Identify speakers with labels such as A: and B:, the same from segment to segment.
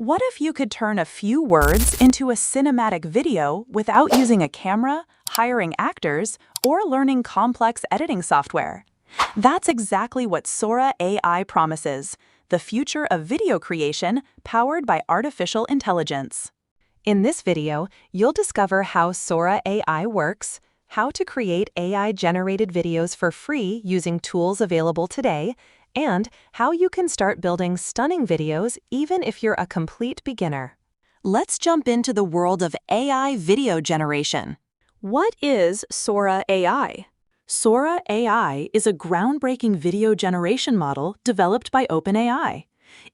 A: What if you could turn a few words into a cinematic video without using a camera, hiring actors, or learning complex editing software? That's exactly what Sora AI promises, the future of video creation powered by artificial intelligence. In this video, you'll discover how Sora AI works, how to create AI-generated videos for free using tools available today, and how you can start building stunning videos even if you're a complete beginner. Let's jump into the world of AI video generation. What is Sora AI? Sora AI is a groundbreaking video generation model developed by OpenAI.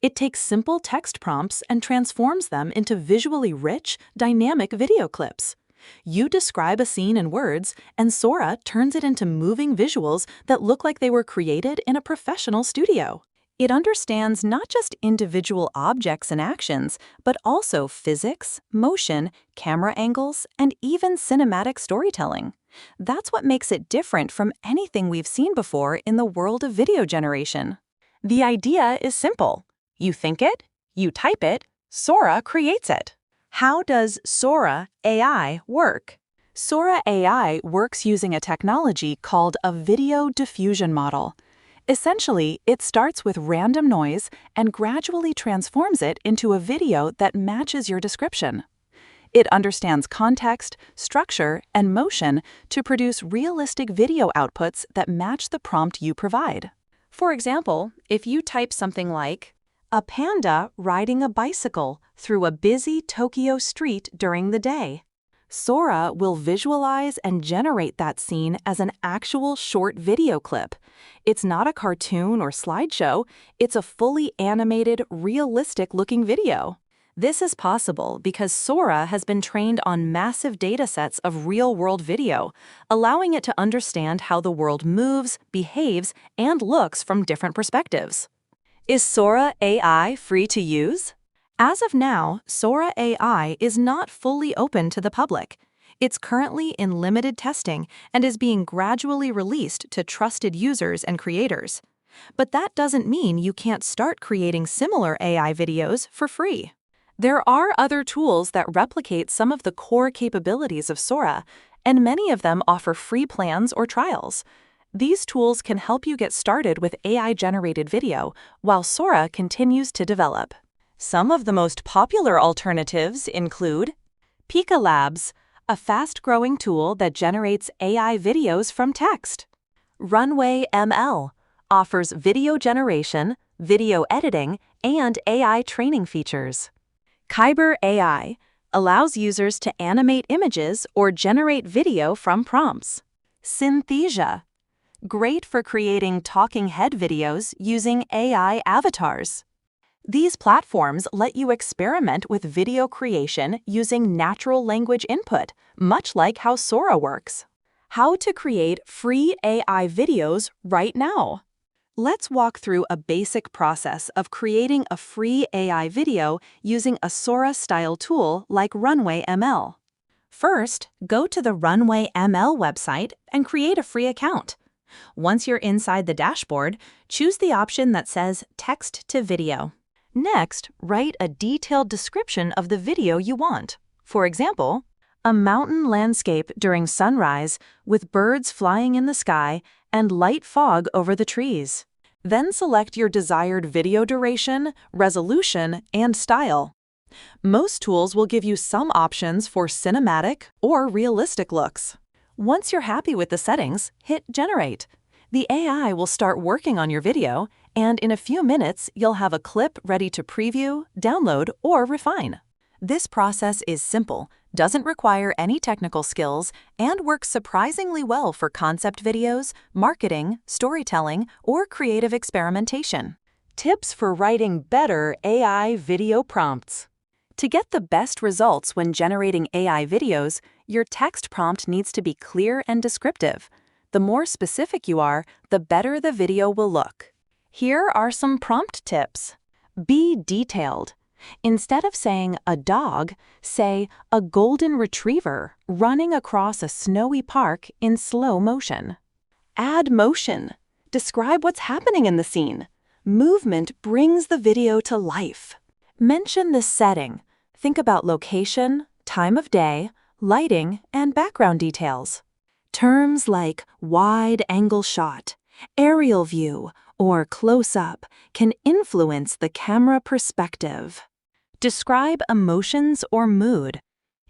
A: It takes simple text prompts and transforms them into visually rich, dynamic video clips. You describe a scene in words, and Sora turns it into moving visuals that look like they were created in a professional studio. It understands not just individual objects and actions, but also physics, motion, camera angles, and even cinematic storytelling. That's what makes it different from anything we've seen before in the world of video generation. The idea is simple. You think it, you type it, Sora creates it. How does Sora AI work? Sora AI works using a technology called a video diffusion model. Essentially, it starts with random noise and gradually transforms it into a video that matches your description. It understands context, structure, and motion to produce realistic video outputs that match the prompt you provide. For example, if you type something like, "A panda riding a bicycle through a busy Tokyo street during the day," Sora will visualize and generate that scene as an actual short video clip. It's not a cartoon or slideshow, it's a fully animated, realistic-looking video. This is possible because Sora has been trained on massive datasets of real-world video, allowing it to understand how the world moves, behaves, and looks from different perspectives. Is Sora AI free to use? As of now, Sora AI is not fully open to the public. It's currently in limited testing and is being gradually released to trusted users and creators. But that doesn't mean you can't start creating similar AI videos for free. There are other tools that replicate some of the core capabilities of Sora, and many of them offer free plans or trials. These tools can help you get started with AI-generated video while Sora continues to develop. Some of the most popular alternatives include Pika Labs, a fast-growing tool that generates AI videos from text. Runway ML offers video generation, video editing, and AI training features. Kaiber AI allows users to animate images or generate video from prompts. Synthesia, great for creating talking head videos using AI avatars. These platforms let you experiment with video creation using natural language input, much like how Sora works. How to create free AI videos right now. Let's walk through a basic process of creating a free AI video using a Sora-style tool like Runway ML. First, go to the Runway ML website and create a free account. Once you're inside the dashboard, choose the option that says Text to Video. Next, write a detailed description of the video you want. For example, a mountain landscape during sunrise with birds flying in the sky and light fog over the trees. Then select your desired video duration, resolution, and style. Most tools will give you some options for cinematic or realistic looks. Once you're happy with the settings, hit Generate. The AI will start working on your video, and in a few minutes, you'll have a clip ready to preview, download, or refine. This process is simple, doesn't require any technical skills, and works surprisingly well for concept videos, marketing, storytelling, or creative experimentation. Tips for writing better AI video prompts. To get the best results when generating AI videos, your text prompt needs to be clear and descriptive. The more specific you are, the better the video will look. Here are some prompt tips. Be detailed. Instead of saying a dog, say a golden retriever running across a snowy park in slow motion. Add motion. Describe what's happening in the scene. Movement brings the video to life. Mention the setting. Think about location, time of day, lighting, and background details. Terms like wide-angle shot, aerial view, or close-up can influence the camera perspective. Describe emotions or mood.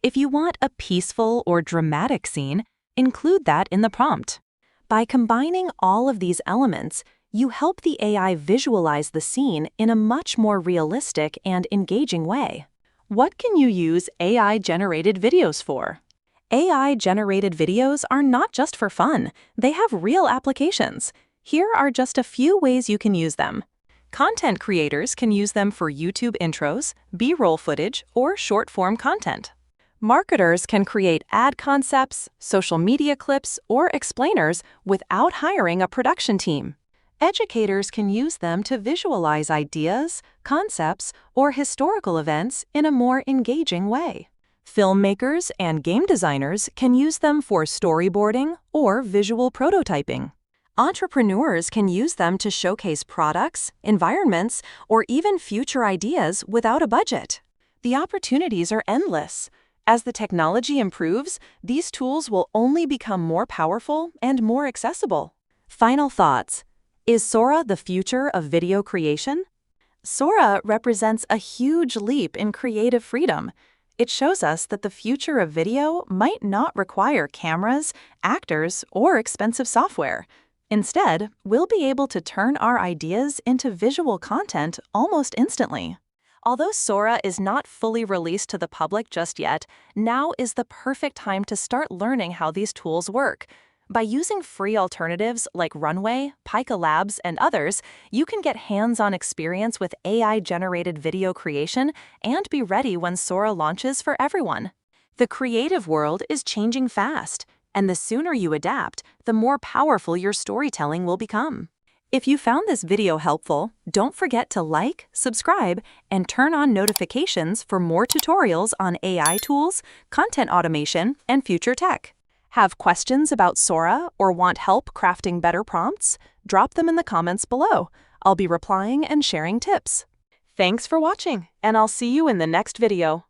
A: If you want a peaceful or dramatic scene, include that in the prompt. By combining all of these elements, you help the AI visualize the scene in a much more realistic and engaging way. What can you use AI-generated videos for? AI-generated videos are not just for fun, they have real applications. Here are just a few ways you can use them. Content creators can use them for YouTube intros, B-roll footage, or short-form content. Marketers can create ad concepts, social media clips, or explainers without hiring a production team. Educators can use them to visualize ideas, concepts, or historical events in a more engaging way. Filmmakers and game designers can use them for storyboarding or visual prototyping. Entrepreneurs can use them to showcase products, environments, or even future ideas without a budget. The opportunities are endless. As the technology improves, these tools will only become more powerful and more accessible. Final thoughts. Is Sora the future of video creation? Sora represents a huge leap in creative freedom. It shows us that the future of video might not require cameras, actors, or expensive software. Instead, we'll be able to turn our ideas into visual content almost instantly. Although Sora is not fully released to the public just yet, now is the perfect time to start learning how these tools work. By using free alternatives like Runway, Pika Labs, and others, you can get hands-on experience with AI-generated video creation and be ready when Sora launches for everyone. The creative world is changing fast, and the sooner you adapt, the more powerful your storytelling will become. If you found this video helpful, don't forget to like, subscribe, and turn on notifications for more tutorials on AI tools, content automation, and future tech. Have questions about Sora or want help crafting better prompts? Drop them in the comments below. I'll be replying and sharing tips. Thanks for watching, and I'll see you in the next video.